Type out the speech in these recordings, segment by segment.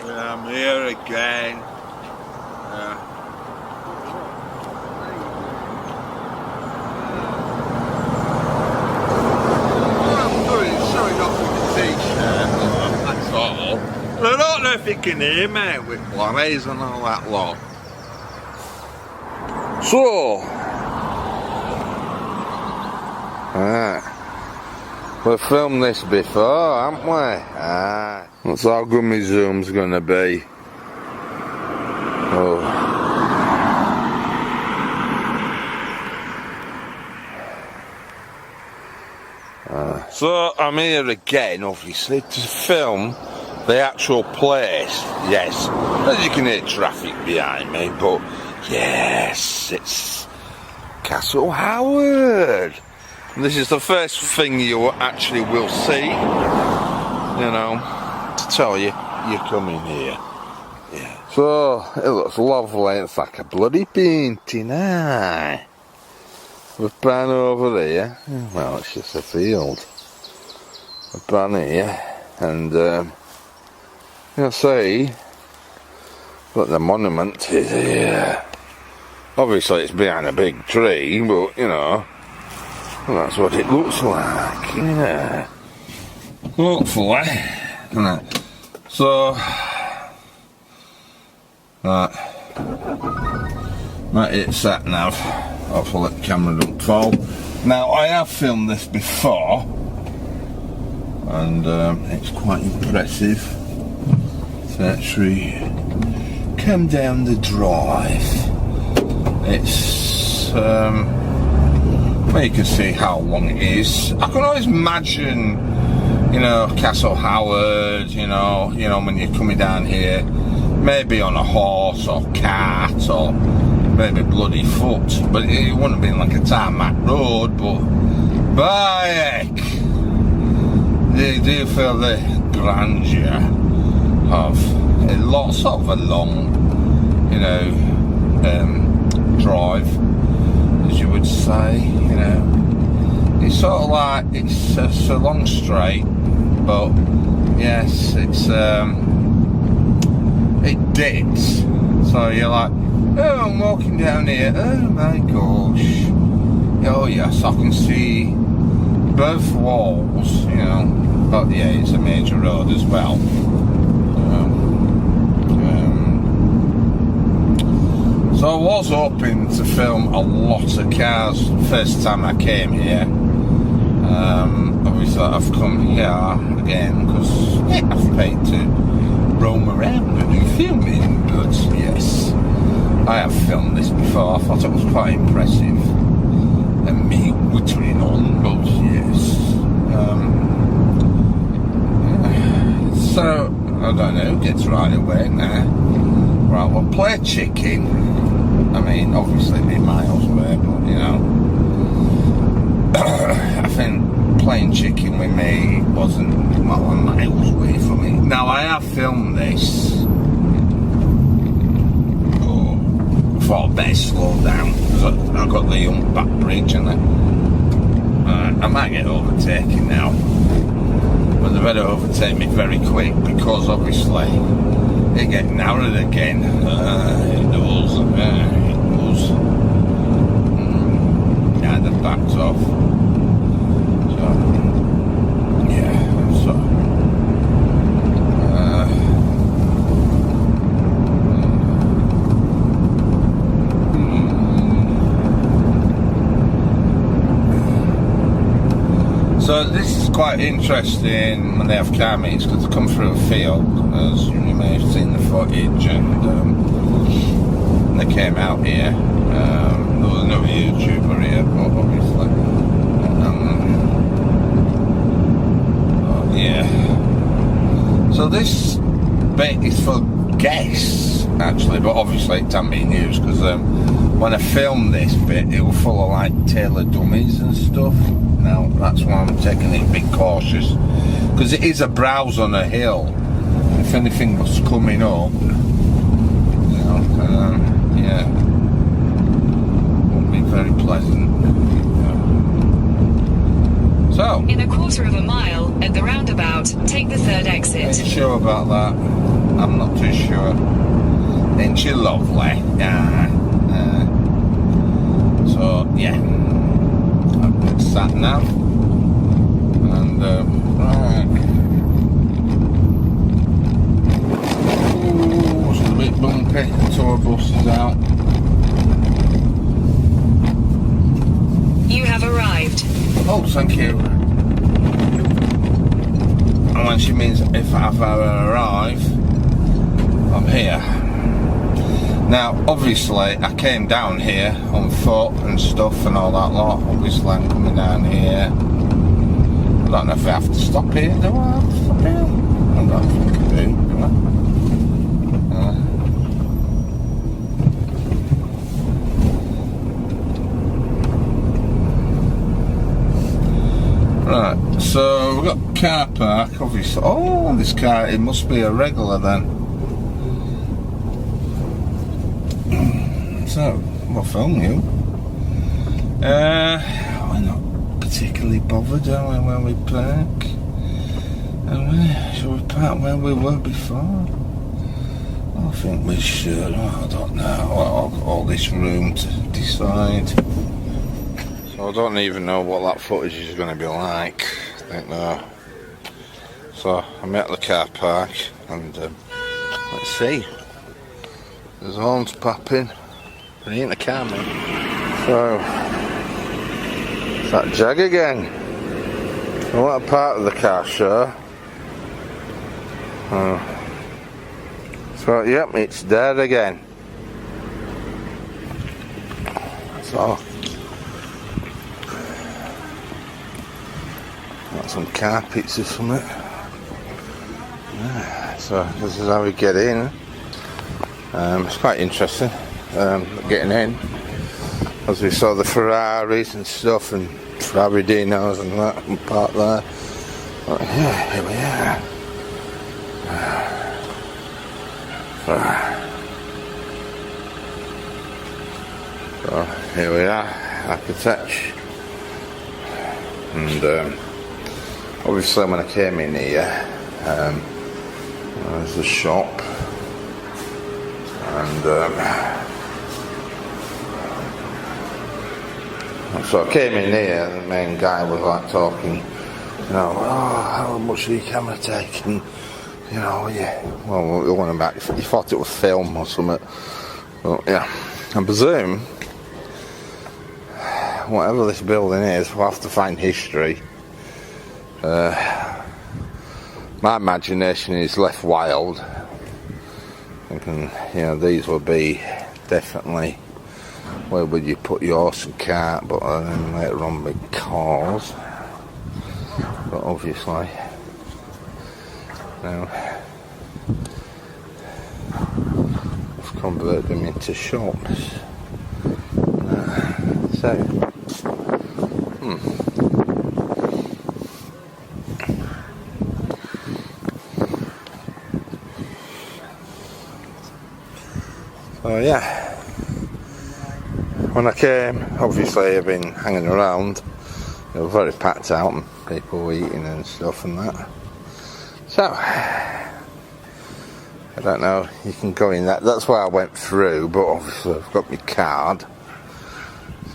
I'm here again. That's all. I don't know if you can hear me with lorries and all that lot. So, we've filmed this before, haven't we? That's how good my zoom's gonna be. Oh. So I'm here again, obviously, to film the actual place. Yes, as you can hear traffic behind me, but yes, it's Castle Howard. And this is the first thing you actually will see, you know, to tell you you're coming here. Yeah. So it looks lovely. It's like a bloody painting, eh? We've been over here. Well, it's just a field. We've been here, and you'll see that the monument is here. Obviously, it's behind a big tree, but you know, that's what it looks like. Yeah. Hopefully. So that it's sat nav. Hopefully the camera don't fall. Now I have filmed this before, and it's quite impressive. So actually come down the drive. It's well, you can see how long it is. I can always imagine, you know, Castle Howard, you know, when you're coming down here, maybe on a horse or cart or maybe bloody foot, but it wouldn't have been like a tarmac road, but by heck, you do feel the grandeur of a lot, sort of a long, you know, drive, as you would say, you know. It's sort of like, it's a long straight, but yes, it's it dips, so you're like, oh, I'm walking down here, oh my gosh, oh yes, I can see both walls, you know, but yeah, it's a major road as well. So I was hoping to film a lot of cars first time I came here. Obviously I've come here again because yeah, I've paid to roam around and do filming, but yes, I have filmed this before. I thought it was quite impressive, and me wittering on, but yes. So I don't know, gets right away now. Right, we'll play chicken. I mean, obviously it'd be miles away, but you know, I think playing chicken with me wasn't, well, a miles away from me. Now I have filmed this. Oh, I thought I'd better slow down because I've got the back bridge and that. I might get overtaken now, but they better overtake me very quick because obviously it gets narrowed again. It does. Yeah, the back's off. So, yeah, so. So this is quite interesting when they have car meets because they come through a field, as you may have seen the footage, and they came out here. There was no YouTuber here, but obviously. Yeah. So this bit is for guests, actually, but obviously it can't be news because when I filmed this bit, it was full of like tailor dummies and stuff. Now that's why I'm taking it a bit cautious because it is a browse on a hill. If anything was coming up, you know, yeah, wouldn't be very pleasant. So, in a quarter of a mile at the roundabout, take the third exit. Ain't sure about that. I'm not too sure. Ain't she lovely? So yeah, I've got sat nav and right. Ooh, it's a bit bumpy. The tour bus is out. You have arrived. Oh, thank you. And when she means if I've arrived, I'm here. Now, obviously, I came down here on foot and stuff and all that lot. Obviously, I'm coming down here. I don't know if I have to stop here. Do I have to stop here? I don't think I do. Right, so we've got car park, obviously. Oh, this car, it must be a regular then. So, we'll film you. We're not particularly bothered, are we, where we park? Shall we park where we were before? I think we should. Oh, I don't know. All this room to decide. So I don't even know what that footage is going to be like. I think no. So I'm at the car park and let's see. There's horns popping. But he ain't the car, mate. So it's that Jag again. I want a part of the car show. So yep, it's there again. So got some carpets or something. Yeah, so this is how we get in. It's quite interesting getting in, as we saw the Ferraris and stuff and Ferrari Dinos and that and part there. But yeah, here we are. So here we are, architecture. And obviously when I came in here, there's a shop, and so I came in here, the main guy was like talking, you know, oh, how much are your camera taking? You know, yeah, well, we want back. He thought it was film or something. But yeah, I presume whatever this building is, we'll have to find history. My imagination is left wild. Thinking, you know, these will be definitely where would you put your horse and cart, but then later on big cars. But obviously, now I've converted them into shops. So. So yeah, when I came, obviously I've been hanging around. It was very packed out and people were eating and stuff and that. So, I don't know, you can go in that. That's why I went through, but obviously I've got my card.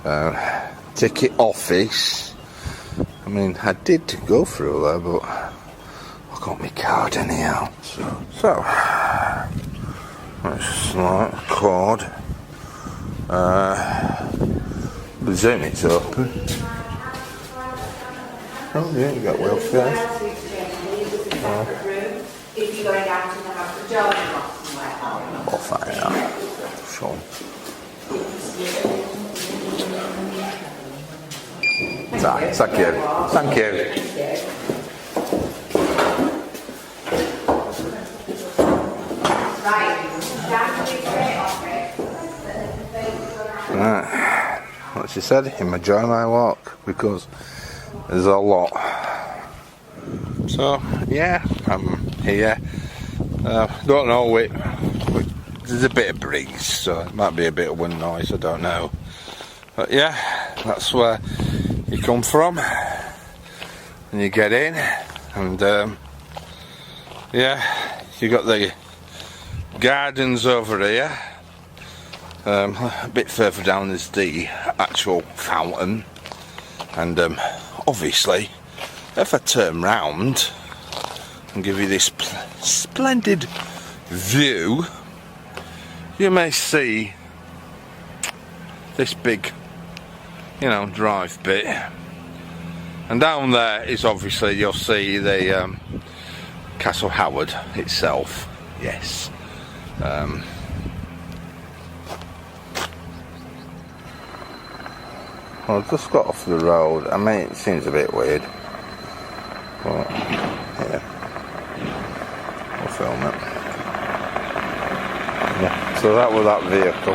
So, ticket office. I mean, I did go through there, but I got my card anyhow. So that's like a card. Presume it's open. Oh yeah, you got welfare. If you're going down to the house, the jar somewhere. I'll find out. Sure. Thank you. Thank you. Right. What she said, enjoy my walk, because there's a lot. So yeah, I'm here. Don't know it. There's a bit of breeze, so it might be a bit of wind noise, I don't know. But yeah, that's where you come from. and you get in, and yeah, you got the gardens over here. A bit further down is the actual fountain, and obviously if I turn round and give you this splendid view, you may see this big, you know, drive bit, and down there is obviously, you'll see the Castle Howard itself. Yes. Well, I've just got off the road. I mean, it seems a bit weird, but yeah, we'll film it. Yeah, so that was that vehicle.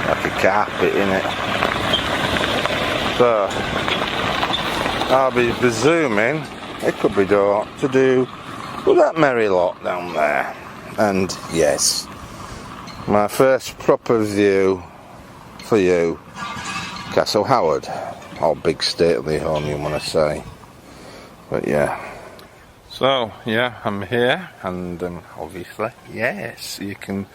Like a carpet in it. So I'll be presuming it could be to do with that merry lot down there. And yes, my first proper view for you, Castle Howard, or big stately home you want to say, but yeah. So yeah, I'm here, and obviously, yes, you can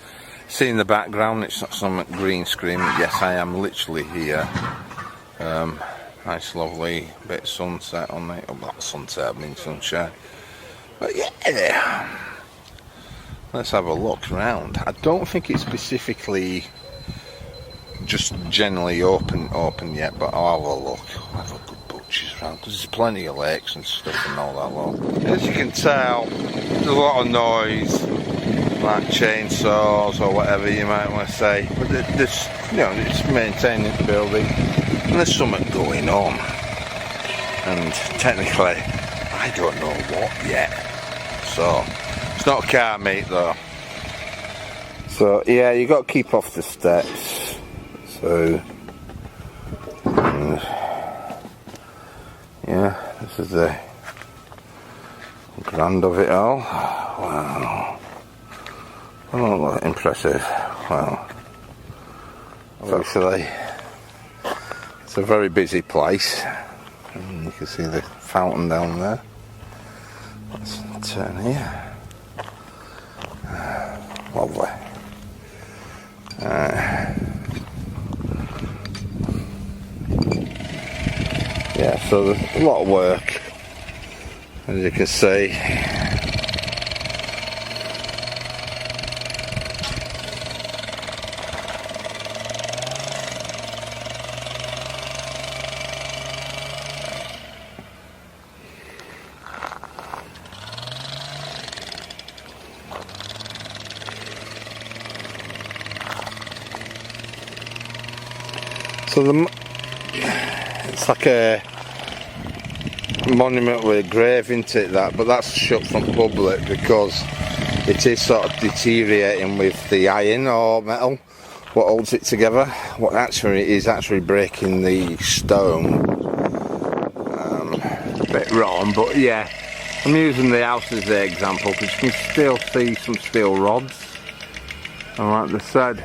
see in the background, it's not some green screen, but yes, I am literally here. Nice lovely bit of sunset on it, oh, not sunset, I mean sunshine, but yeah. Let's have a look around. I don't think it's specifically just generally open yet, but I'll have a look. I'll have a good butchers around, because there's plenty of lakes and stuff and all that lot. As you can tell, there's a lot of noise, like chainsaws or whatever you might want to say, but this, you know, it's maintaining the building, and there's something going on. And technically, I don't know what yet. So it's not car meet though. So yeah, you got to keep off the steps. So yeah, this is the grand of it all. Wow, oh, impressive. Wow, actually, it's a very busy place. And you can see the fountain down there. Let's turn here. Lovely. Yeah, so there's a lot of work, as you can see. So it's like a monument with a grave, isn't it, that? But that's shut from public because it is sort of deteriorating with the iron or metal, what holds it together. What actually is breaking the stone. A bit wrong, but yeah. I'm using the house as the example because you can still see some steel rods. And like they said,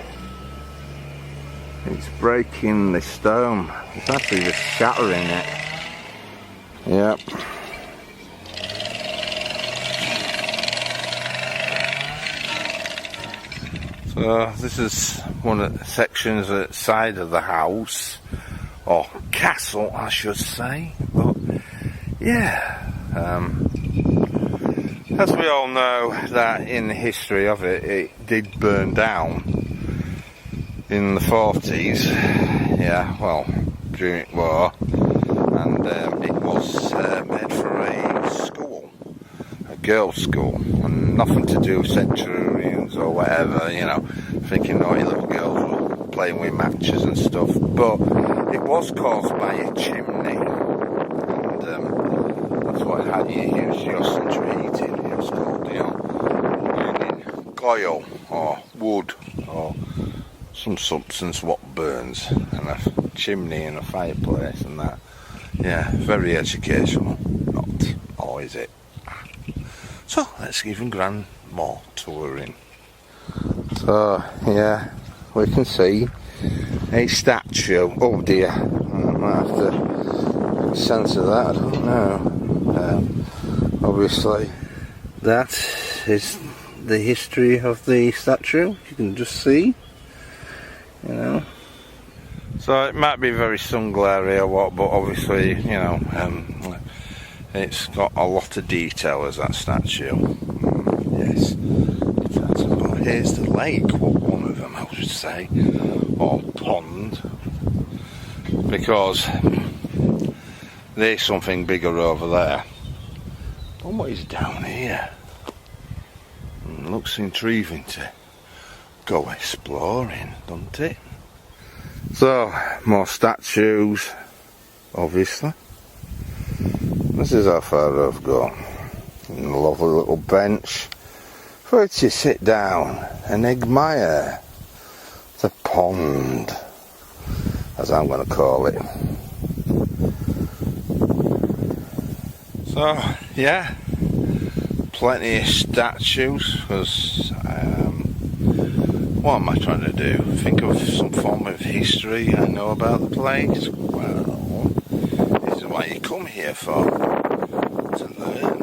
it's breaking the stone. It's actually just shattering it. Yep. So this is one of the sections at the side of the house, or castle I should say. But yeah, as we all know, that in the history of it, it did burn down in the 40s, yeah, well, during the war, and it was made for a school, a girls' school, and nothing to do with centurions or whatever, you know, thinking naughty little girls were playing with matches and stuff, but it was caused by a chimney, and that's what it had. You use your central heating, it was called, you know, using coal or wood or some substance what burns, and a chimney and a fireplace and that. Yeah, very educational. Not always it. So let's give him grand more touring. So yeah, we can see a statue. Oh dear, might have to censor that, I don't know. Obviously, that is the history of the statue. You can just see, you know. So it might be very sun glary or what, but obviously, you know, it's got a lot of detail as that statue. Yes. Well, here's the lake, one of them I should say, or pond, because there's something bigger over there. And what is down here? Looks intriguing to go exploring, doesn't it? So, more statues, obviously. This is how far I've gone. And a lovely little bench for you to sit down and admire the pond, as I'm going to call it. So, yeah, plenty of statues, because what am I trying to do? Think of some form of history I know about the place? Well, this is what you come here for, to learn,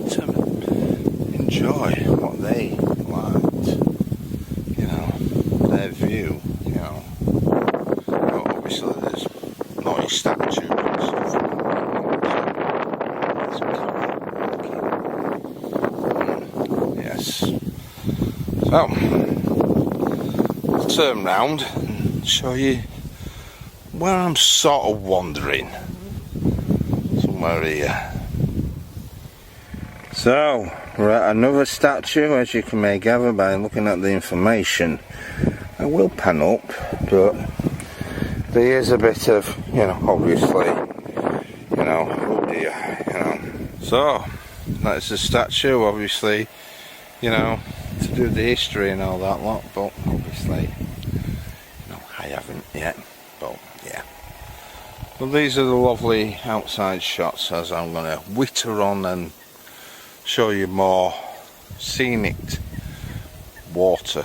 to enjoy what they liked, you know, their view, you know. Well, obviously there's not a statue and stuff. Yes. So, I'll turn round and show you where I'm sort of wandering. Somewhere here. So, we're at another statue, as you can may gather by looking at the information. I will pan up, but there is a bit of, you know, obviously, you know, oh dear, you know. So, that's the statue, obviously, you know, to do the history and all that lot, but obviously, you know, I haven't yet, but yeah. Well, these are the lovely outside shots as I'm going to witter on and show you more scenic water.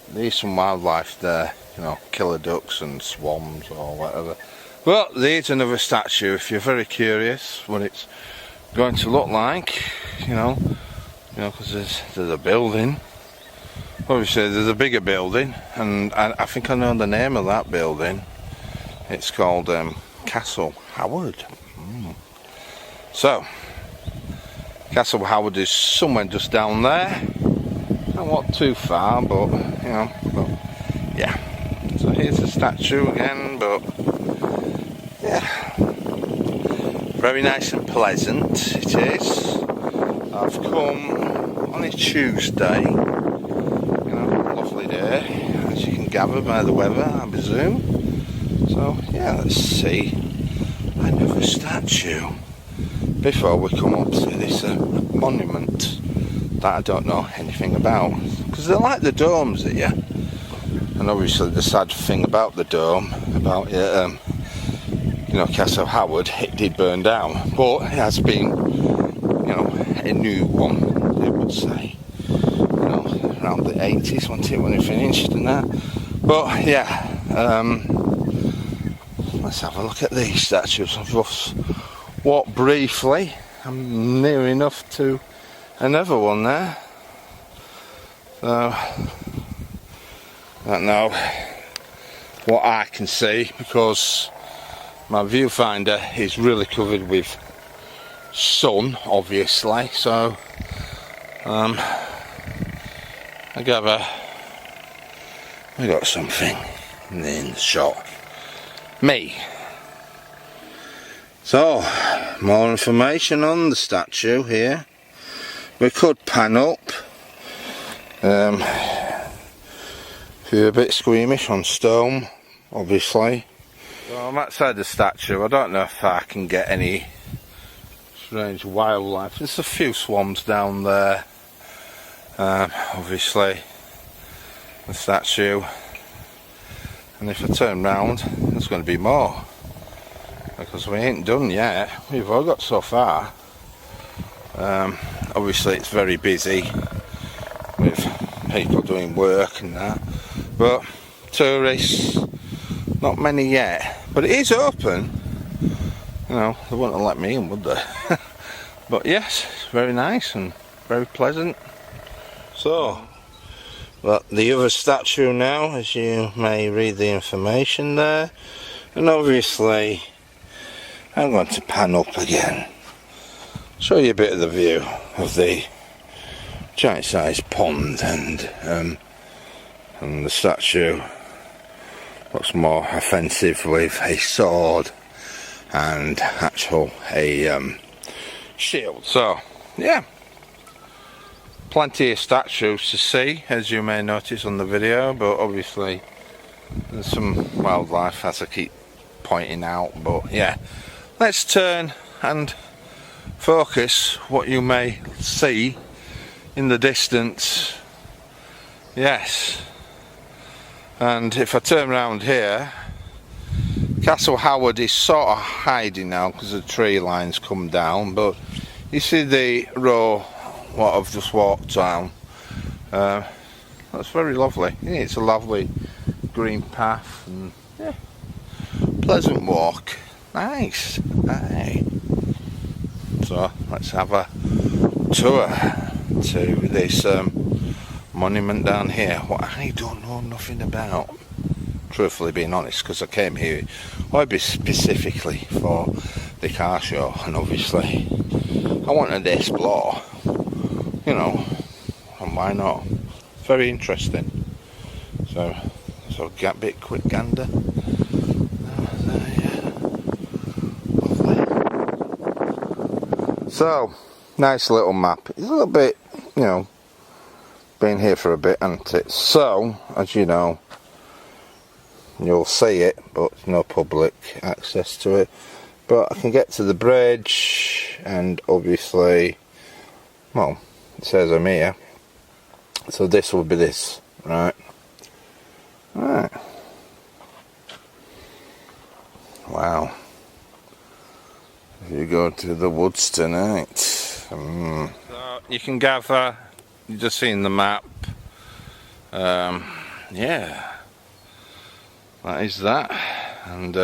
There's some wildlife there, you know, killer ducks and swans or whatever. Well, there's another statue if you're very curious what it's going to look like, you know, because there's a building. Obviously there's a bigger building, and I think I know the name of that building. It's called Castle Howard. So, Castle Howard is somewhere just down there. Not too far, but, you know, but, yeah. So here's the statue again, but, yeah. Very nice and pleasant it is. I've come on a Tuesday, you know, lovely day, as you can gather by the weather, I presume. So, yeah, let's see another statue before we come up to this monument that I don't know anything about, because they're like the domes here, and obviously the sad thing about the dome, about you know, Castle Howard, it did burn down, but it has been, you know, a new one, they would say, you know, around the 80s when it finished and that. But yeah, let's have a look at these statues. I've just walked briefly. I'm near enough to another one there. So, I don't know what I can see, because my viewfinder is really covered with sun, obviously. So, I gather we got something in the shot. Me. So, more information on the statue here. We could pan up. If you're a bit squeamish on stone, obviously. So I'm outside the statue. I don't know if I can get any strange wildlife. There's a few swans down there. Obviously, the statue. And if I turn round, there's going to be more, because we ain't done yet. We've all got so far. Obviously it's very busy with people doing work and that, but tourists, not many yet. But it is open. You know, they wouldn't have let me in, would they? But yes, it's very nice and very pleasant. So, but the other statue now, as you may read the information there, and obviously I'm going to pan up again, show you a bit of the view of the giant sized pond, and the statue looks more offensive with a sword and actual a shield. So yeah, plenty of statues to see, as you may notice on the video, but obviously there's some wildlife as I keep pointing out. But yeah, let's turn and focus what you may see in the distance. Yes, and if I turn around here, Castle Howard is sort of hiding now because the tree lines come down, but you see the row what I've just walked down. That's very lovely. Yeah, it's a lovely green path and yeah, pleasant walk. Nice. Aye. So let's have a tour to this monument down here, what I don't know nothing about, truthfully being honest, because I came here specifically for the car show, and obviously I wanted to explore, you know, and why not? It's very interesting. So get a bit quick gander. So nice little map. It's a little bit, you know, been here for a bit, hasn't it? So as you know, you'll see it, but no public access to it. But I can get to the bridge, and obviously, well, it says I'm here, so this will be this, right? Right. Wow. If you go to the woods tonight, so you can gather, you've just seen the map. Yeah, that is that, and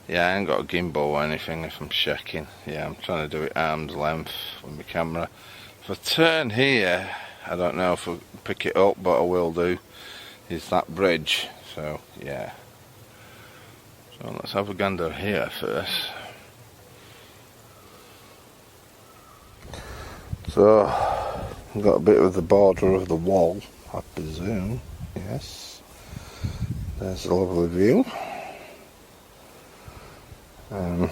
yeah, I ain't got a gimbal or anything if I'm checking. Yeah, I'm trying to do it arm's length with my camera. If I turn here, I don't know if I'll pick it up, but I will do, is that bridge. So yeah, so let's have a gander here first. So I've got a bit of the border of the wall, I presume. Yes, there's a lovely view. Yeah.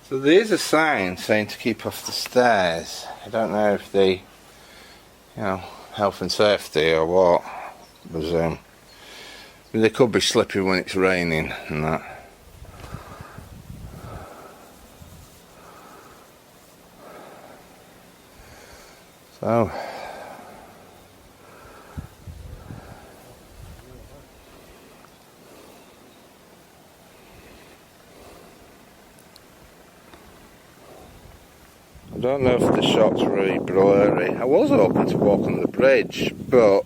So there is a sign saying to keep off the stairs. I don't know if the, you know, health and safety or what, but they could be slippery when it's raining and that. So I don't know if the shot's really blurry. I was hoping to walk on the bridge, but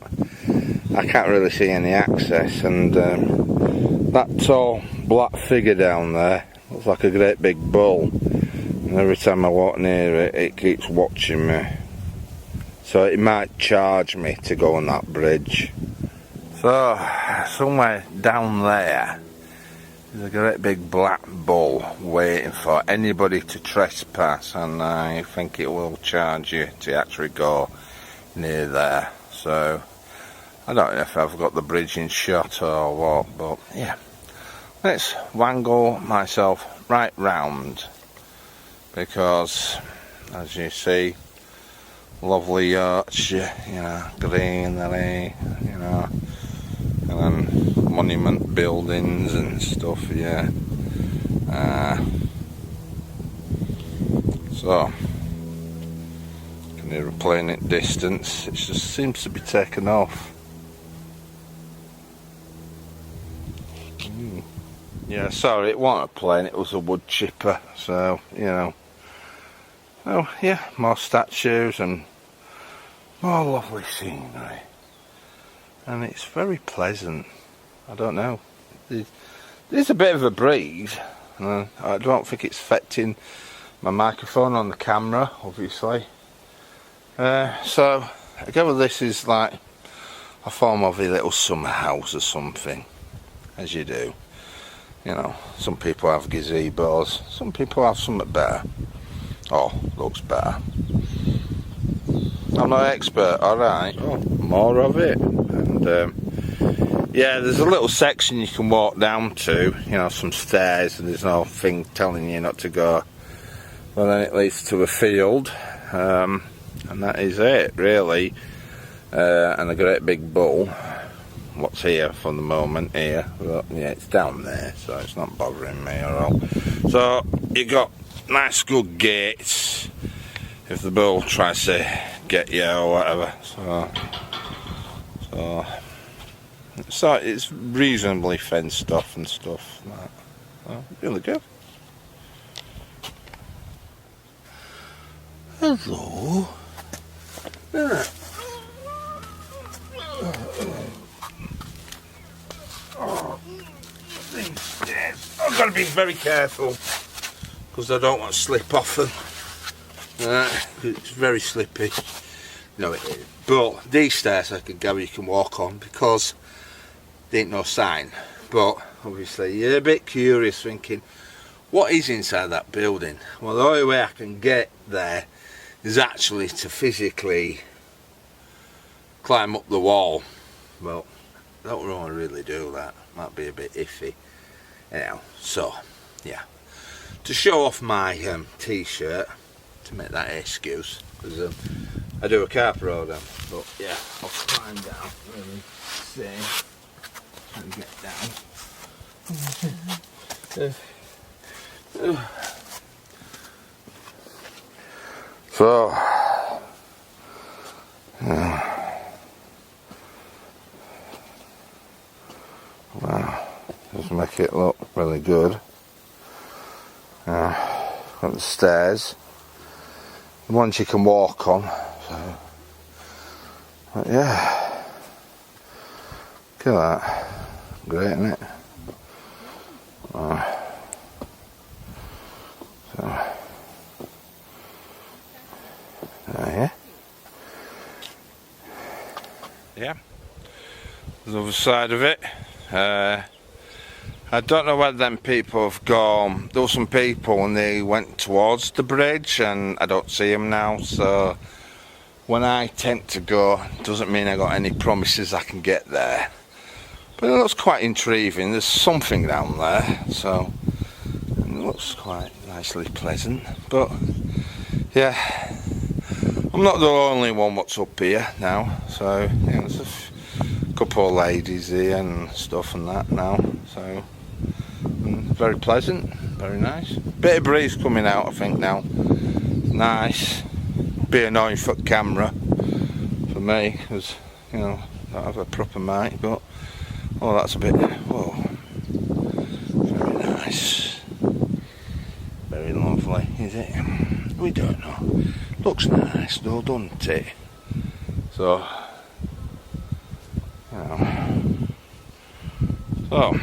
I can't really see any access, and that tall black figure down there looks like a great big bull, and every time I walk near it, it keeps watching me. So it might charge me to go on that bridge. So somewhere down there there's a great big black bull waiting for anybody to trespass, and I think it will charge you to actually go near there. So I don't know if I've got the bridge in shot or what, but yeah, let's wangle myself right round, because as you see, lovely Yorkshire, you know, greenery, you know, and then monument buildings and stuff, yeah. So can hear a plane at distance. It just seems to be taken off. Yeah, sorry, it wasn't a plane, it was a wood chipper, so, you know. Oh, yeah, more statues and more lovely scenery. And it's very pleasant. I don't know. There's a bit of a breeze. I don't think it's affecting my microphone on the camera, obviously. So, I gather this is like a form of a little summer house or something, as you do. You know, some people have gazebos, some people have something better. Oh, looks better. I'm not an expert, alright. Oh, more of it. And yeah, there's a little section you can walk down to, you know, some stairs, and there's no thing telling you not to go. Well, then it leads to a field, and that is it, really. And a great big bull. What's here for the moment here? Well, yeah, it's down there, so it's not bothering me at all. So you got nice good gates if the bull tries to get you or whatever. So it's reasonably fenced off and stuff. So, really good. Hello. Yeah. These stairs. I've got to be very careful because I don't want to slip off them. It's very slippy. No, it is. But these stairs I can go, you can walk on because there ain't no sign. But obviously you're a bit curious, thinking, what is inside that building? Well, the only way I can get there is actually to physically climb up the wall. Well, I don't want to really do that. Might be a bit iffy. Anyhow, so yeah, to show off my t-shirt, to make that excuse, because I do a car program. But yeah, I'll climb down. Really see how to get down. So. Wow, just make it look really good. Got the stairs, the ones you can walk on. So, but yeah, look at that, great, isn't it? Yeah. Yeah. The other side of it. I don't know whether them people have gone. There were some people and they went towards the bridge and I don't see them now, so when I tend to go, doesn't mean I got any promises I can get there. But it looks quite intriguing. There's something down there, so it looks quite nicely pleasant. But yeah, I'm not the only one what's up here now, so yeah, there's a couple of ladies here and stuff and that now, so very pleasant, very nice. Bit of breeze coming out, I think now. Nice. Be annoying for camera for me because you know I don't have a proper mic, but oh, that's a bit. Whoa, very nice, very lovely, is it? We don't know. Looks nice though, doesn't it? So. So,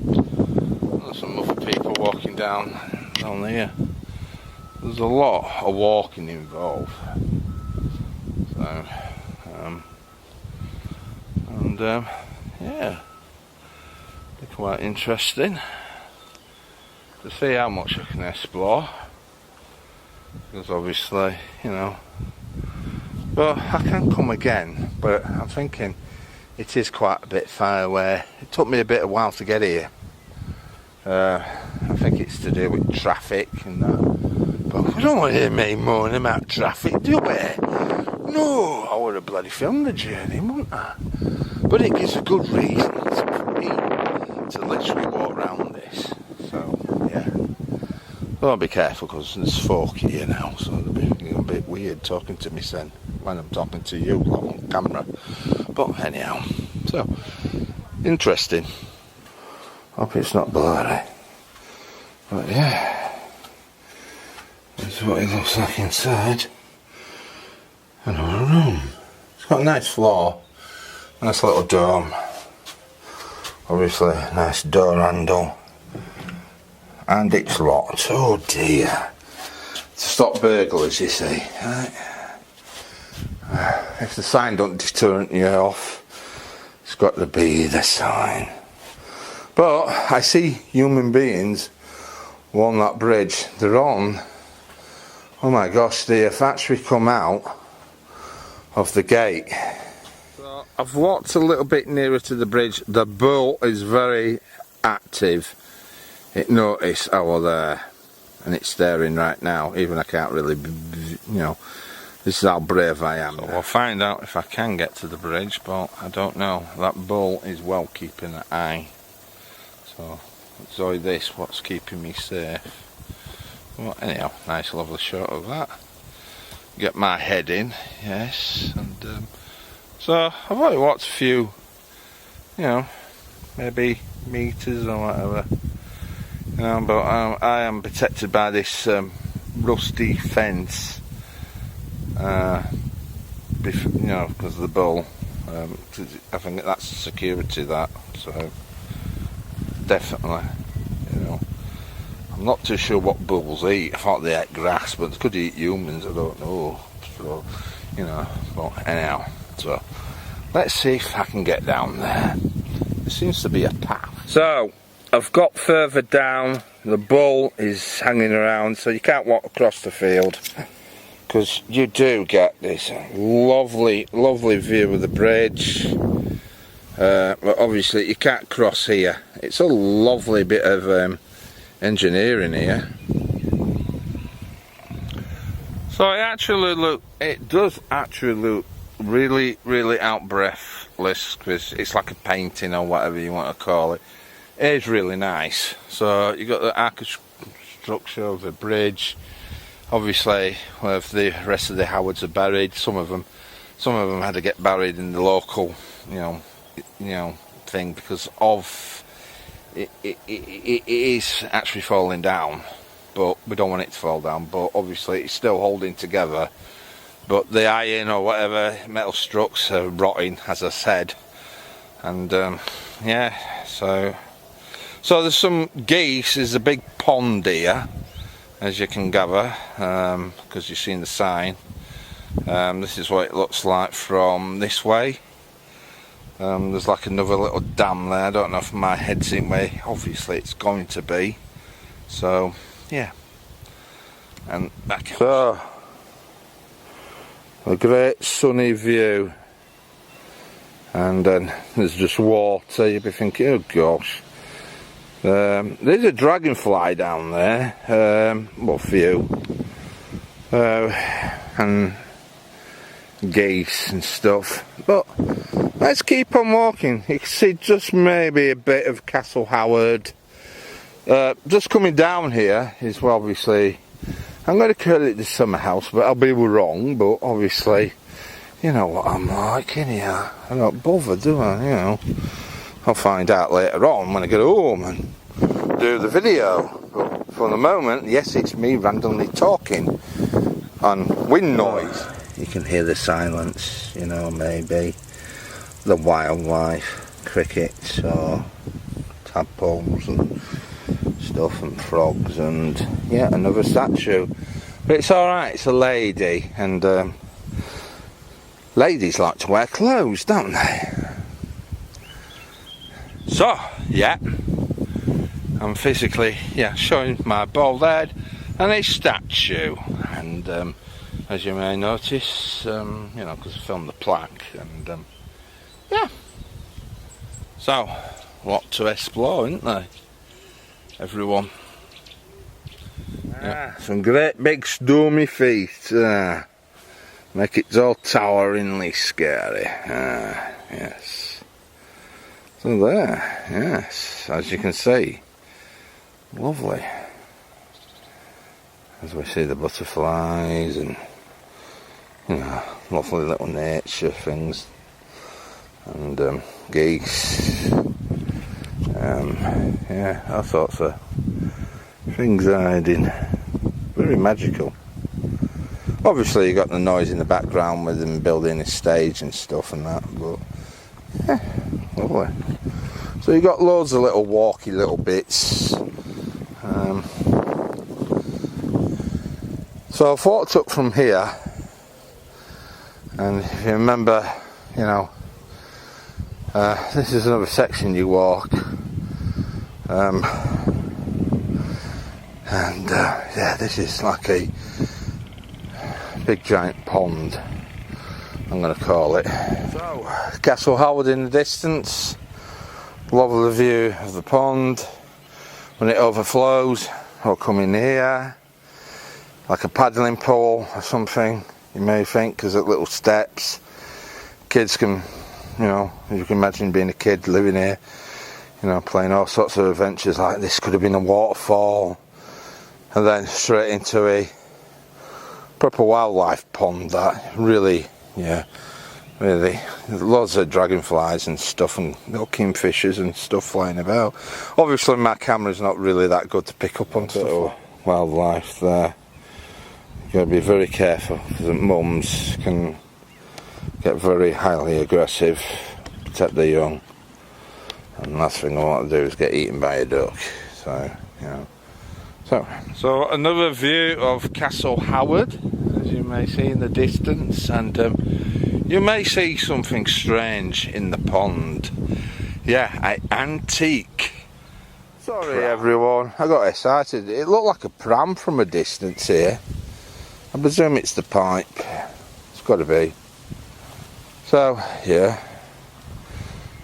there's some other people walking down here. There's a lot of walking involved. So, yeah, they're quite interesting to see how much I can explore. Because obviously, you know. But I can come again, but I'm thinking it is quite a bit far away. It took me a bit of while to get here. I think it's to do with traffic and that. But we don't want to hear me moaning about traffic, do we? No, I would have bloody filmed the journey, wouldn't I? But it gives a good reason for me to literally walk around this. So, yeah. Well, I'll be careful because there's folk here now, so it'll be a bit weird talking to me then when I'm talking to you on camera. But anyhow, so interesting. Hope it's not blurry. But yeah, this is what it looks like inside. Another room. It's got a nice floor, nice little dome. Obviously, nice door handle. And it's locked. Oh dear. To stop burglars, you see. Right. If the sign don't deter you off, it's got to be the sign. But I see human beings on that bridge. They're on. Oh my gosh, they have actually come out of the gate. So I've walked a little bit nearer to the bridge. The bull is very active. It noticed I was there, and it's staring right now. Even I can't really, you know, this is how brave I am. So we'll find out if I can get to the bridge, but I don't know. That bull is well keeping an eye. So it's only this what's keeping me safe. Well, anyhow, nice lovely shot of that. Get my head in, yes, and so I've only walked a few, you know, maybe meters or whatever. But I am protected by this rusty fence, you know, because of the bull. I think that's security, that, so definitely, you know. I'm not too sure what bulls eat. I thought they ate grass, but they could eat humans, I don't know. So, you know, but anyhow, so let's see if I can get down there. There seems to be a path. So I've got further down, the bull is hanging around, so you can't walk across the field, because you do get this lovely, lovely view of the bridge. But obviously you can't cross here. It's a lovely bit of engineering here. So it does actually look really, really out breathless, because it's like a painting or whatever you want to call it. It is really nice. So you got the architecture of the bridge, obviously where the rest of the Howards are buried. Some of them had to get buried in the local, you know, thing, because of it is actually falling down, but we don't want it to fall down. But obviously it's still holding together, but the iron or whatever metal structures are rotting, as I said. And yeah, so there's some geese. There's a big pond here, as you can gather, because you've seen the sign. This is what it looks like from this way. There's like another little dam there. I don't know if my head's in way. Obviously it's going to be. So yeah, and back. So a great sunny view, and then there's just water. You'll be thinking, oh gosh. There's a dragonfly down there. Well, a few, and geese and stuff. But let's keep on walking. You can see just maybe a bit of Castle Howard. Just coming down here is, well, obviously, I'm going to call it the summer house, but I'll be wrong. But obviously, you know what I'm like in here. I don't bother, do I? You know, I'll find out later on when I get home and do the video. But for the moment, yes, it's me randomly talking on wind noise. You can hear the silence, you know, maybe the wildlife, crickets or tadpoles and stuff, and frogs, and yeah, another statue. But it's alright, it's a lady, and ladies like to wear clothes, don't they? So, yeah, I'm physically, yeah, showing my bald head and a statue, and as you may notice, you know, because I filmed the plaque, and yeah, so lot to explore, isn't there, everyone? Yeah. Some great big stormy feet, make it all toweringly scary. Yes. So there, yes, as you can see, lovely. As we see the butterflies and, you know, lovely little nature things, and geese. Yeah, all sorts of things hiding. Very magical. Obviously you got the noise in the background with them building a stage and stuff and that, but yeah, lovely. So you got loads of little walky little bits. So I've walked up from here, and if you remember, you know, this is another section you walk, yeah, this is like a big giant pond, I'm going to call it. So, Castle Howard in the distance, lovely view of the pond. When it overflows, I'll come in here, like a paddling pool or something, you may think, because at little steps, kids can, you know, you can imagine being a kid living here, you know, playing all sorts of adventures like this. Could have been a waterfall, and then straight into a proper wildlife pond. That really, yeah, really, loads of dragonflies and stuff, and little kingfishers and stuff flying about. Obviously my camera's not really that good to pick up on sort of wildlife there. You've got to be very careful, because the mums can get very highly aggressive, protect their young, and the last thing I want to do is get eaten by a duck. So, you know. So another view of Castle Howard, as you may see in the distance, and you may see something strange in the pond. Yeah, an antique. Sorry pram. Everyone, I got excited. It looked like a pram from a distance here. I presume it's the pipe. It's got to be. So, yeah.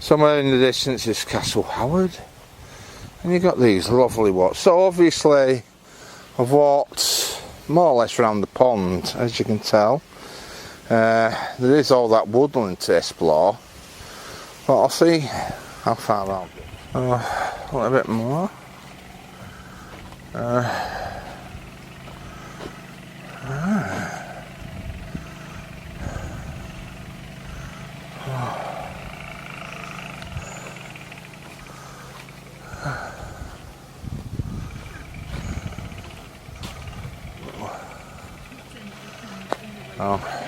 Somewhere in the distance is Castle Howard. And you got these lovely walks. So obviously I've walked more or less around the pond, as you can tell. There is all that woodland to explore, but I'll see how far I'll go. A little bit more. Oh.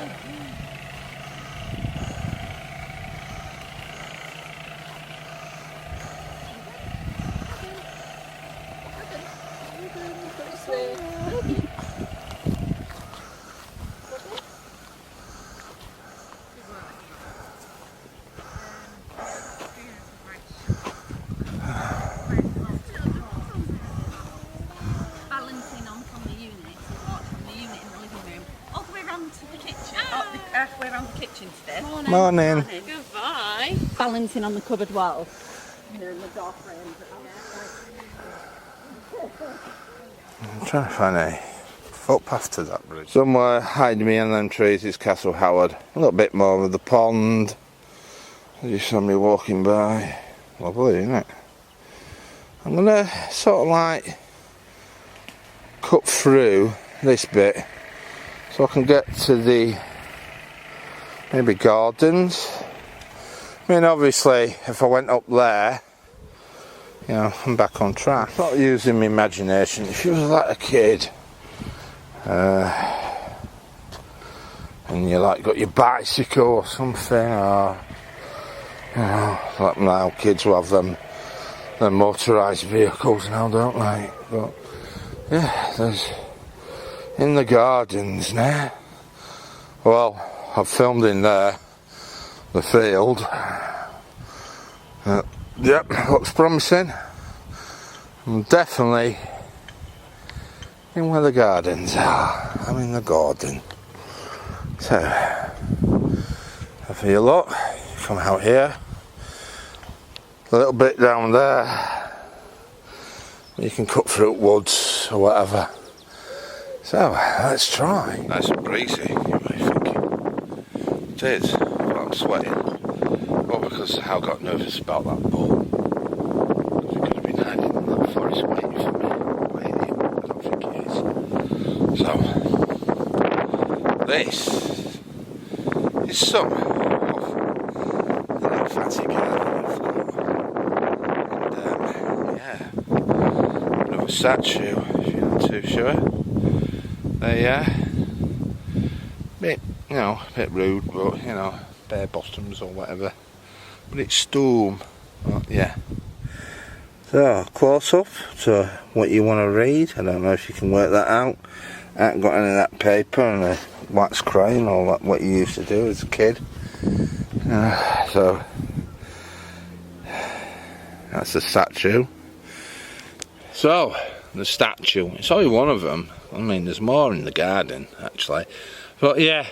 Balancing on from the unit, from the unit in the living room, all the way around to the kitchen, halfway around the kitchen today. Morning. Morning. Goodbye. Balancing on the cupboard wall. Here in the door frame. I'm trying to find a footpath to that bridge. Somewhere hiding behind them trees is Castle Howard. A little bit more of the pond. You saw me walking by. Lovely, isn't it? I'm gonna sort of like cut through this bit so I can get to the maybe gardens. I mean, obviously if I went up there, you know, I'm back on track. I'm not using my imagination. If you was like a kid and you like got your bicycle or something, or you know, like now kids will have them motorised vehicles now, don't they? But yeah, there's in the gardens now. Well, I've filmed in there, the field. Yep, looks promising. I'm definitely in where the gardens are. I'm in the garden. So, if you look, come out here. A little bit down there. You can cut through woods or whatever. So, let's try. Nice and breezy, you may think. It is, but I'm sweating. Well, because I got nervous about that bull. Because it could have been hiding in that forest waiting for me. Waiting, I don't think it is. So, this is some of the little fancy garden I've got. And yeah, another statue, if you're not too sure. There you are. Bit, you know, a bit rude, but, you know, bare bottoms or whatever. But it's stone. Yeah. So, close up to what you want to read. I don't know if you can work that out. I haven't got any of that paper and a wax crayon or what you used to do as a kid. So, that's the statue. So, the statue. It's only one of them. I mean, there's more in the garden, actually. But yeah,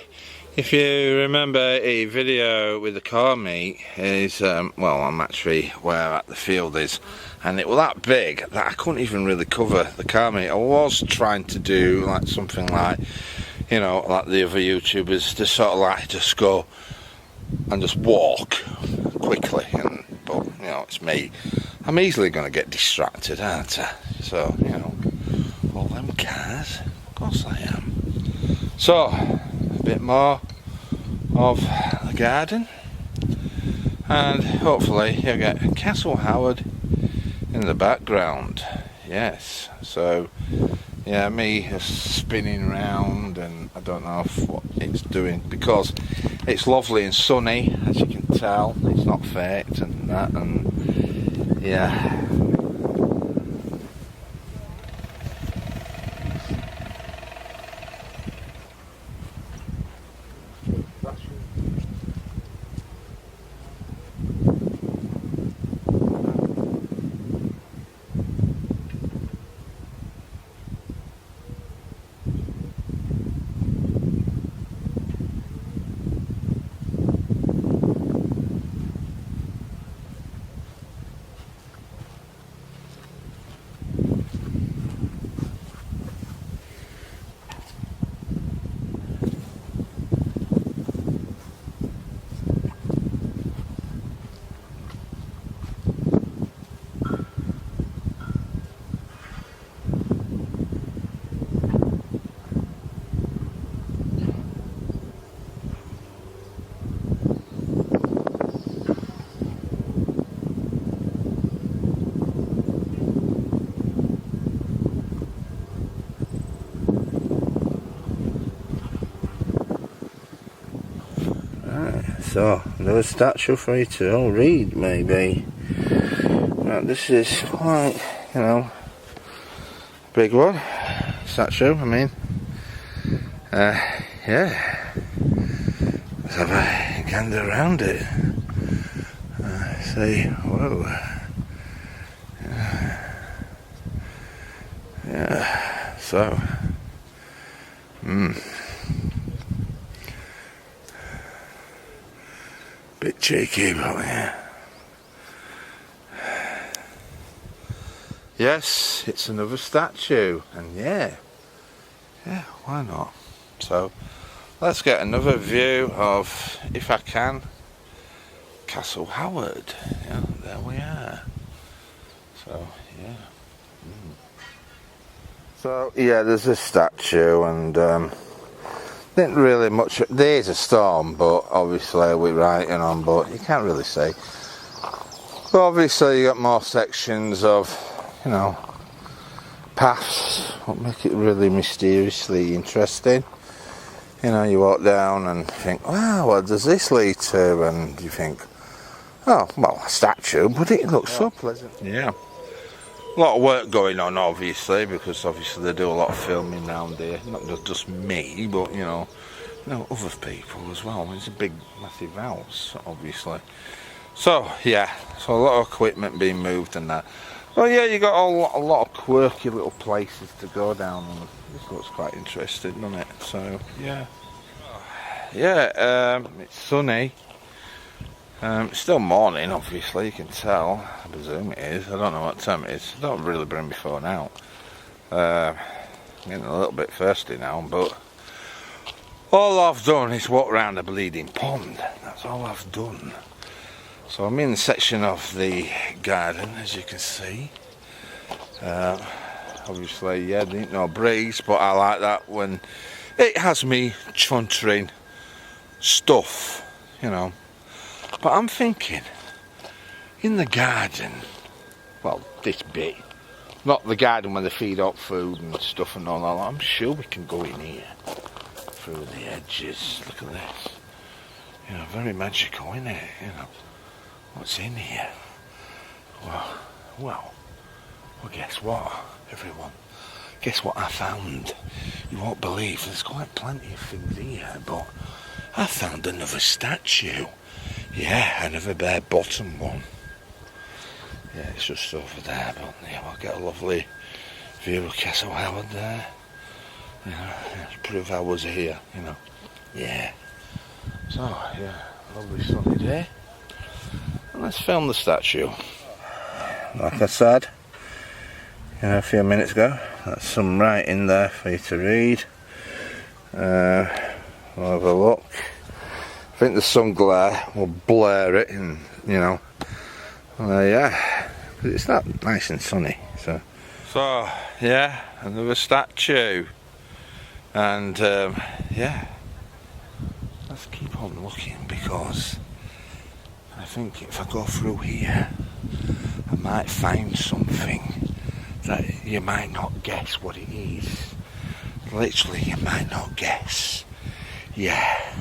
if you remember a video with the car meet, is well, I'm actually where at the field is, and it was that big that I couldn't even really cover the car meet. I was trying to do like something like, you know, like the other YouTubers, to sort of like just go and just walk quickly, but you know, it's me. I'm easily going to get distracted, aren't I? So, you know, all them cars, of course I am. So, a bit more of the garden, and hopefully you'll get Castle Howard in the background. Yes, so yeah, me spinning round, and I don't know what it's doing, because it's lovely and sunny, as you can tell. It's not faked and that, and yeah. So, another statue for you to read, maybe. Right, this is quite, you know, big one. Statue, I mean. Yeah. Let's have a gander around it. See, whoa. Yeah, so. Bit cheeky, but yeah. Yes, it's another statue, and yeah, why not? So, let's get another view of, if I can, Castle Howard. Yeah, there we are. So, yeah. So, yeah, there's a statue, and didn't really much. There's a storm, but obviously we're writing on, but you can't really see. But obviously you got more sections of, you know, paths, what make it really mysteriously interesting. You know, you walk down and think, wow, what does this lead to? And you think, oh, well, a statue, but it looks so pleasant. Yeah. A lot of work going on, obviously, because obviously they do a lot of filming around here. Not just me, but you know, other people as well. It's a big, massive house, obviously. So yeah, so a lot of equipment being moved and that. Well, yeah, you got a lot of quirky little places to go down, and this looks quite interesting, doesn't it? So yeah, it's sunny. It's still morning, obviously, you can tell. I presume it is. I don't know what time it is. I don't really bring my phone out. I'm getting a little bit thirsty now, but all I've done is walk around a bleeding pond. That's all I've done. So I'm in the section of the garden, as you can see. Obviously, yeah, there ain't no breeze, but I like that when it has me chuntering stuff, you know. But I'm thinking, in the garden, well, this bit. Not the garden where they feed up food and stuff and all that. I'm sure we can go in here. Through the edges. Look at this. You know, very magical, isn't it? You know, what's in here? Well, guess what, everyone? Guess what I found? You won't believe, there's quite plenty of things here, but I found another statue. Yeah, another bare bottom one. Yeah, it's just over there, but yeah, we'll get a lovely view of Castle Howard there. You know, to prove I was here, you know. Yeah. So, yeah, lovely sunny day. And let's film the statue. Like I said, you know, a few minutes ago, that's some writing there for you to read. We'll have a look. I think the sun glare will blur it, and you know, yeah, but it's not nice and sunny. So yeah, another statue, and yeah, let's keep on looking, because I think if I go through here, I might find something that you might not guess what it is. Literally, you might not guess. Yeah,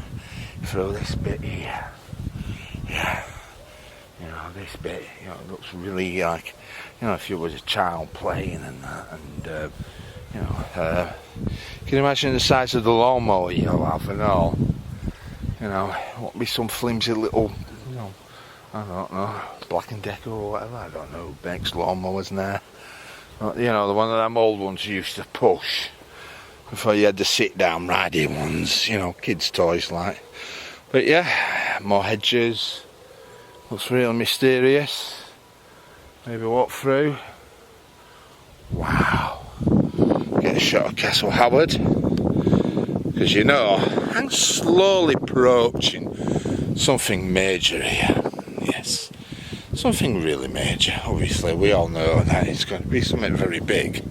through this bit here. Yeah, you know, this bit, you know, it looks really like, you know, if you was a child playing and that, and you know, can you imagine the size of the lawnmower you'll have and all? You know, won't be some flimsy little, you know, I don't know, Black and Decker or whatever, I don't know, Beck's lawnmowers now. You know, the one of them old ones you used to push before you had the sit down riding ones, you know, kids' toys like. But yeah, more hedges. Looks real mysterious. Maybe walk through. Wow. Get a shot of Castle Howard. Because you know, I'm slowly approaching something major here. Yes. Something really major. Obviously, we all know that it's going to be something very big.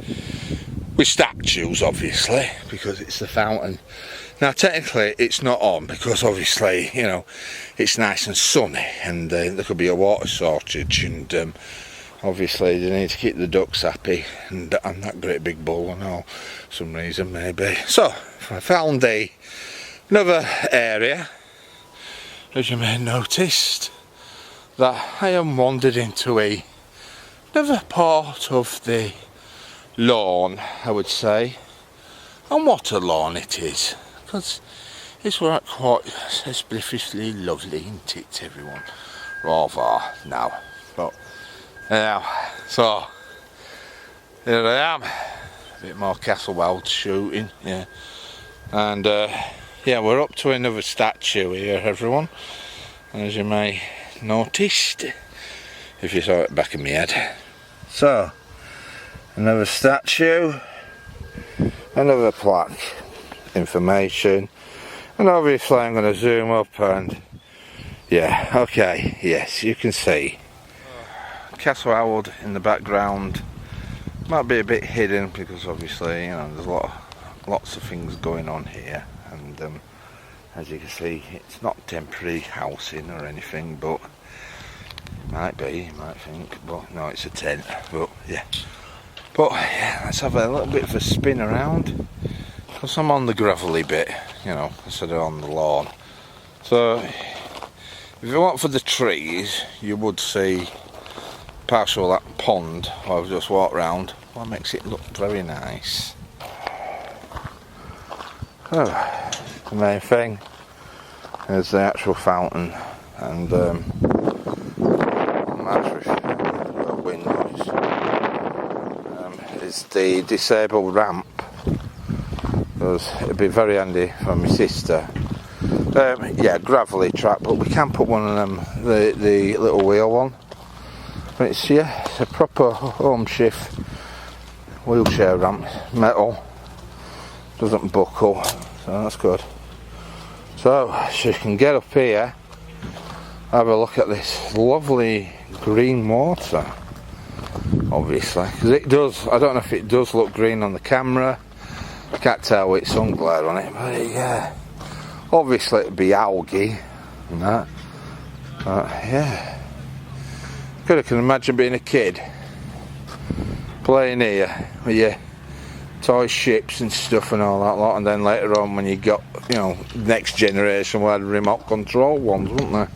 With statues, obviously, because it's the fountain. Now, technically, it's not on, because obviously, you know, it's nice and sunny, and there could be a water shortage, and obviously they need to keep the ducks happy, and that great big bull and all, some reason maybe. So, I found another area, as you may have noticed, that I am wandered into another part of the lawn, I would say. And what a lawn it is, because it's quite suspiciously lovely, isn't it, everyone? Rather now. But anyhow, so here I am, a bit more Castle Howard shooting, yeah. And yeah, we're up to another statue here, everyone, as you may noticed, if you saw it back in my head. So, another statue, another plaque, information, and obviously I'm going to zoom up and yeah, okay, yes, you can see Castle Howard in the background. Might be a bit hidden because obviously, you know, there's lots of things going on here, and as you can see, it's not temporary housing or anything, but it might be, you might think, but no, it's a tent, but yeah. But yeah, let's have a little bit of a spin around, because I'm on the gravelly bit, you know, instead of on the lawn. So if you went for the trees, you would see partial of that pond I've just walked round. What makes it look very nice. Oh, the main thing is the actual fountain, and wind noise. It's the disabled ramp, because it'd be very handy for my sister. Yeah, gravelly track, but we can put one of them, the little wheel one. But it's, yeah, it's a proper home shift wheelchair ramp, metal, doesn't buckle, so that's good. So you can get up here, have a look at this lovely green water, obviously, because it does, I don't know if it does look green on the camera, I can't tell with sun glare on it, but yeah, obviously it'd be algae and that, but yeah, I can imagine being a kid playing here with your toy ships and stuff and all that lot, and then later on when you got, you know, next generation we had remote control ones, weren't there?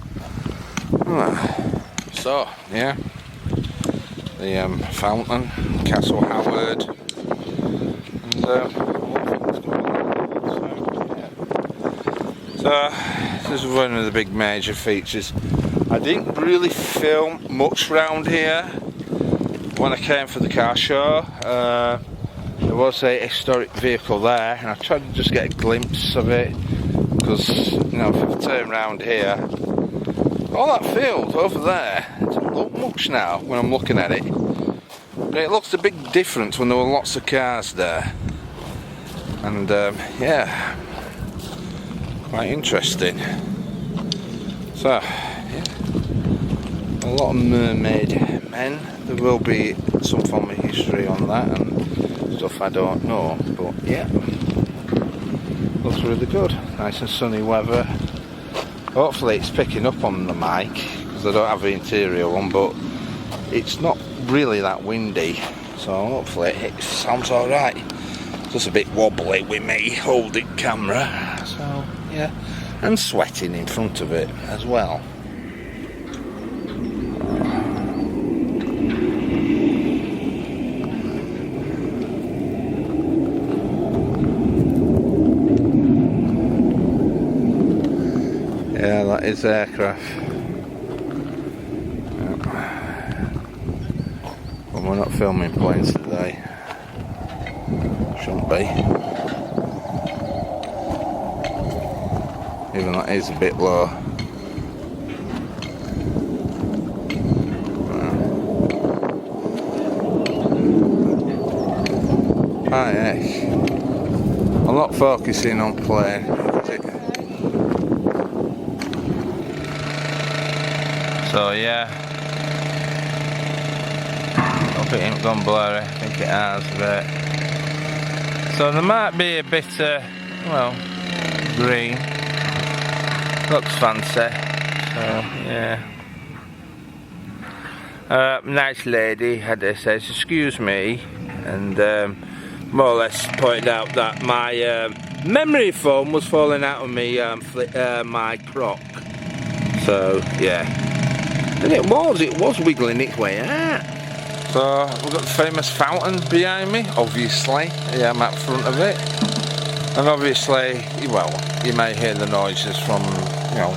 So yeah, the fountain, Castle Howard, and a lot of things going on. So this is one of the big major features. I didn't really film much round here when I came for the car show. There was a historic vehicle there, and I tried to just get a glimpse of it, because, you know, if I turn around here, all that field over there, it doesn't look much now when I'm looking at it, but it looks a big difference when there were lots of cars there. And yeah, quite interesting. So yeah, a lot of mermaid men. There will be some form of history on that and stuff I don't know, but yeah, looks really good. Nice and sunny weather. Hopefully it's picking up on the mic, because I don't have the interior one, but it's not really that windy, so hopefully it sounds alright. Just a bit wobbly with me holding camera, so yeah, and sweating in front of it as well. Yeah, that is aircraft. Well, we're not filming planes today. Shouldn't be. Even that is a bit low. Ah yes. I'm not focusing on plane. So yeah, hope it ain't gone blurry. I think it has, but so there might be a bit well, green. Looks fancy. So yeah, nice lady had to say, excuse me, and more or less pointed out that my memory foam was falling out of me my crock. So yeah. And it was wiggling its way out. So we've got the famous fountain behind me, obviously. Yeah, I'm at front of it. And obviously, well, you may hear the noises from, you know,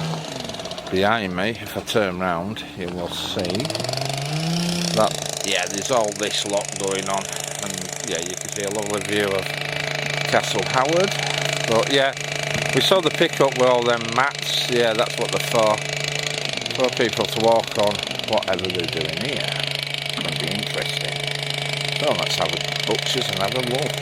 behind me. If I turn round, you will see that, yeah, there's all this lot going on. And yeah, you can see a lovely view of Castle Howard. But yeah, we saw the pickup with all them mats. Yeah, that's what they're for. For people to walk on, whatever they're doing here. It's going to be interesting. So let's have a butchers and have a look.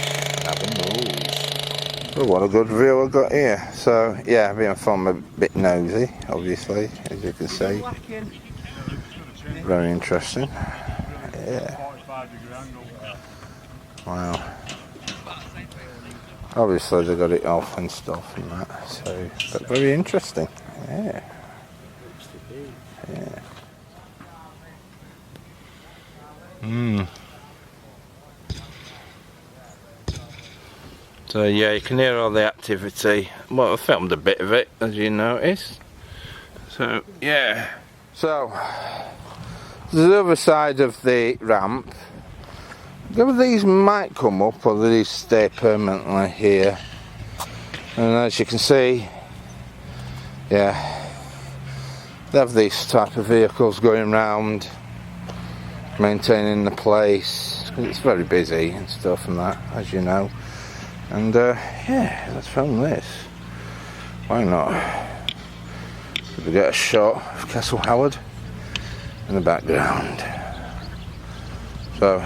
Have a nose. Oh, what a good view I've got here. So yeah, being from a bit nosy, obviously, as you can see. Very interesting. Yeah. Wow. Obviously they got it off and stuff and that. So, but very interesting. Yeah. Yeah. So yeah, you can hear all the activity. Well, I filmed a bit of it, as you noticed. So yeah. So the other side of the ramp. Whether these might come up or these stay permanently here. And as you can see, yeah. They have these type of vehicles going round, maintaining the place. It's very busy and stuff and that, as you know. And yeah, let's film this. Why not? We get a shot of Castle Howard in the background. So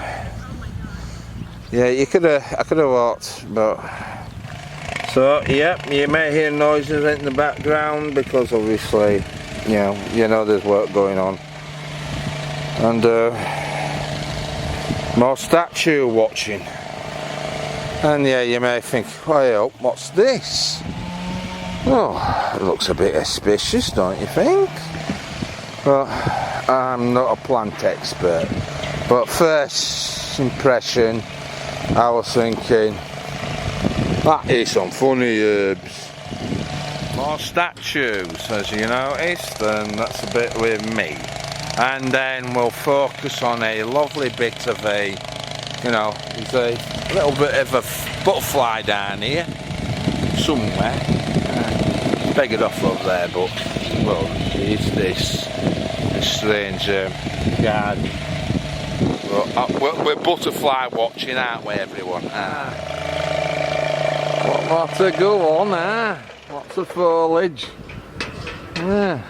yeah, I could have walked, but so yeah, you may hear noises in the background because obviously, you know there's work going on, and more statue watching. And yeah, you may think, well, what's this? Oh, it looks a bit auspicious, don't you think? Well, I'm not a plant expert, but first first impression, I was thinking, that is some funny herbs. More statues, as you noticed, and that's a bit with me. And then we'll focus on a lovely bit of a, there's a little bit of a butterfly down here, somewhere. Beggared off over there, but, well, it's this strange garden. We're butterfly watching, aren't we, everyone? Lots of go on, lots of foliage. Yeah.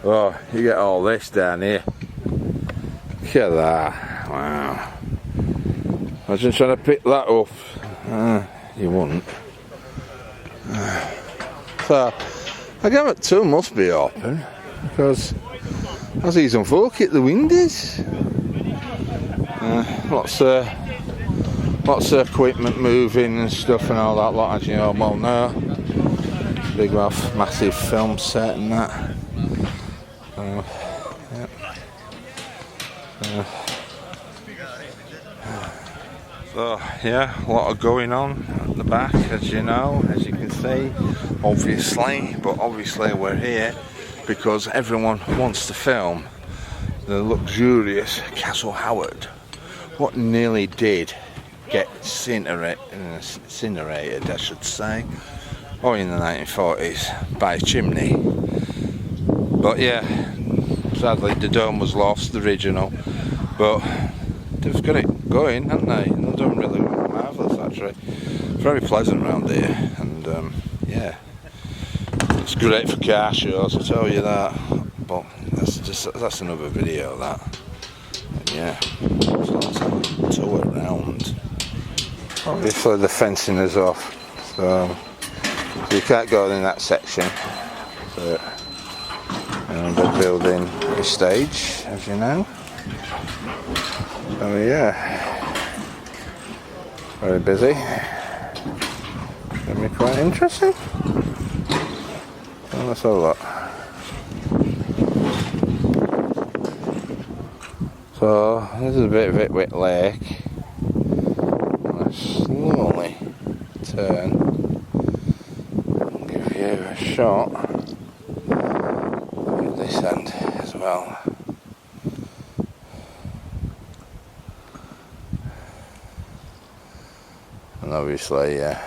Oh, you get all this down here. Look at that. Wow. Imagine trying to pick that up. You wouldn't. So, I give it 2 must be open, because I see some folk at the windows. Lots of equipment moving and stuff and all that lot, as you all well know. Big massive film set and that. So yeah, a lot of going on at the back, as you can see, obviously. But obviously we're here because everyone wants to film the luxurious Castle Howard. What nearly did get incinerated, I should say, in the 1940s by a chimney. But yeah, sadly the dome was lost, the original. But they've got it going, haven't they? And they're doing really marvellous, actually. Very pleasant around here, and yeah, it's great for car shows, I'll tell you that. But that's another video, that. And yeah, so let's have a tour around. Obviously the fencing is off, so you can't go in that section. So, they're building a stage, as you know. Oh yeah, very busy. Gonna be quite interesting. So let's have a look. So this is a bit of Whitwick Lake. I'll slowly turn and give you a shot at this end as well. And obviously, there's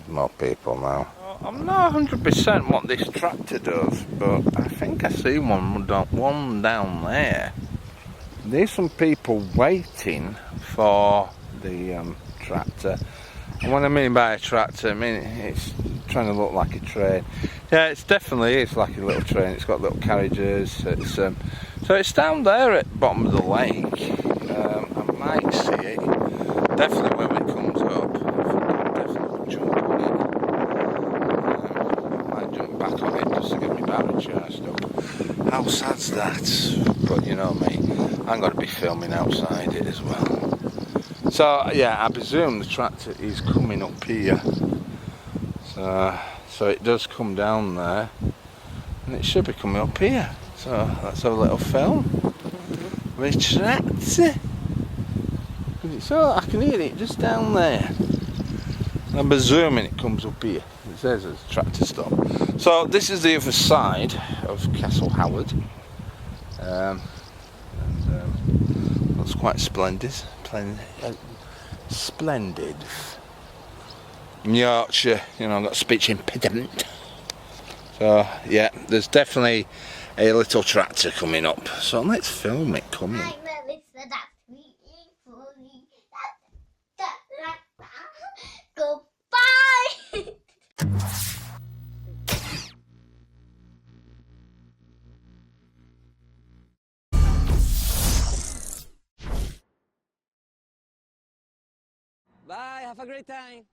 more people now. I'm not 100% what this tractor does, but I think I see one down there. There's some people waiting for the tractor. And what I mean by a tractor, I mean it's trying to look like a train. Yeah, it's definitely is like a little train. It's got little carriages. It's so it's down there at the bottom of the lake. I might see it. Definitely when it comes up. Jump on it. I might jump back on it just to get my battery charged up. How sad's that? But you know me, I'm going to be filming outside it as well. So yeah, I presume the tractor is coming up here. So it does come down there, and it should be coming up here. So let's have a little film with tractor. So I can hear it just down there. I'm presuming it comes up here. It says there's a tractor stop. So this is the other side of Castle Howard. Looks quite splendid. Splendid. In Yorkshire, I've got speech impediment. So yeah, there's definitely a little tractor coming up. So let's film it coming. Goodbye. Bye, have a great time.